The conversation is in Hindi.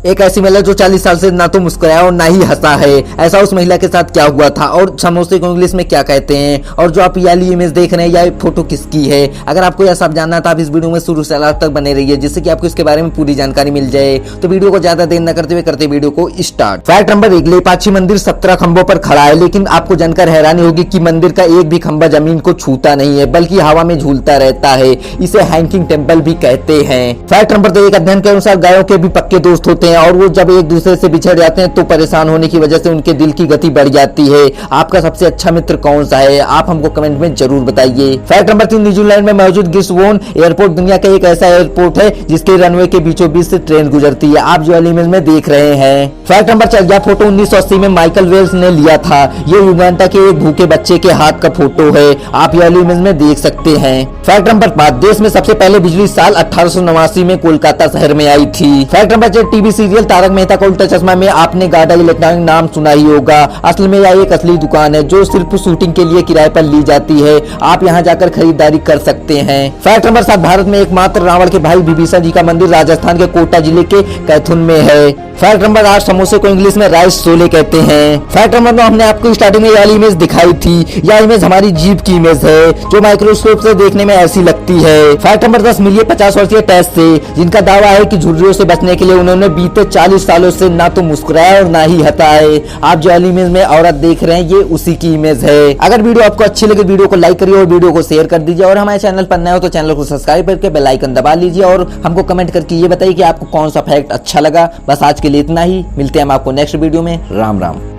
एक ऐसी महिला जो 40 साल से ना तो मुस्कुराया और ना ही हंसा है। ऐसा उस महिला के साथ क्या हुआ था और समोसे को इंग्लिश में क्या कहते हैं, और जो आप ये वाली इमेज देख रहे हैं या फोटो किसकी है। अगर आपको यह सब जानना था, आप इस वीडियो में शुरू से लास्ट तक बने रहिए, जिससे कि आपको इसके बारे में पूरी जानकारी मिल जाए। तो वीडियो को ज्यादा देर न करते हुए करते वीडियो को स्टार्ट। फैक्ट नंबर 1, lepakshi मंदिर 17 खंभों पर खड़ा है, लेकिन आपको जानकर हैरानी होगी कि मंदिर का एक भी खंभा जमीन को छूता नहीं है, बल्कि हवा में झूलता रहता है। इसे हैंकिंग टेम्पल भी कहते हैं। फैक्ट नंबर 2, एक अध्ययन के अनुसार गायों के भी पक्के दोस्त होते हैं, और वो जब एक दूसरे से बिछड़ जाते हैं तो परेशान होने की वजह से उनके दिल की गति बढ़ जाती है। आपका सबसे अच्छा मित्र कौन सा है, आप हमको कमेंट में जरूर बताइए। फैक्ट नंबर 3, न्यूजीलैंड में मौजूद गिस्borne एयरपोर्ट दुनिया का एक ऐसा एयरपोर्ट है जिसके रनवे के बीचों बीच से ट्रेन गुजरती है। आप जो इमेज में देख रहे हैं। फैक्ट नंबर 4, यह फोटो 1980 में माइकल वेल्स ने लिया था। ये युगांडा के एक भूखे बच्चे के हाथ का फोटो है, आप ये वाली इमेज में देख सकते हैं। फैक्ट नंबर 5, देश में सबसे पहले बिजली साल 1889 में कोलकाता शहर में आई थी। Fact number 6, TV serial Taarak Mehta Ka Ooltah चश्मा में आपने गाडा इलेक्ट्रॉनिक नाम सुना ही होगा। असल में यह एक असली दुकान है जो सिर्फ शूटिंग के लिए किराए पर ली जाती है। आप यहाँ जाकर खरीदारी कर सकते हैं। फैक्ट नंबर 7, भारत में एकमात्र रावण के भाई विभीषण जी का मंदिर राजस्थान के कोटा जिले के कैथुन में है। फैक्ट नंबर 8, समोसे को इंग्लिश में राइस छोले कहते हैं। फैक्ट नंबर 9, हमने आपको स्टार्टिंग में वाली इमेज दिखाई थी। यह इमेज हमारी जीभ की इमेज है जो माइक्रोस्कोप से देखने में ऐसी लगती है। फैक्ट नंबर 10, मिलिए 50 वर्षीय टेस्ट से, जिनका दावा है कि झुर्रियों से बचने के लिए उन्होंने बीते 40 सालों से ना तो मुस्कुराया और ना ही हंसा है। आप जो वाली इमेज में औरत देख रहे हैं, ये उसी की इमेज है। अगर वीडियो आपको अच्छी लगे, वीडियो को लाइक करिए और वीडियो को शेयर कर दीजिए, और हमारे चैनल पर नए हो तो चैनल को सब्सक्राइब करके बेल आइकन दबा लीजिए, और हमको कमेंट करके ये बताइए कि आपको कौन सा फैक्ट अच्छा लगा। बस आज के लिए इतना ही, मिलते हैं हम आपको नेक्स्ट वीडियो में। राम राम।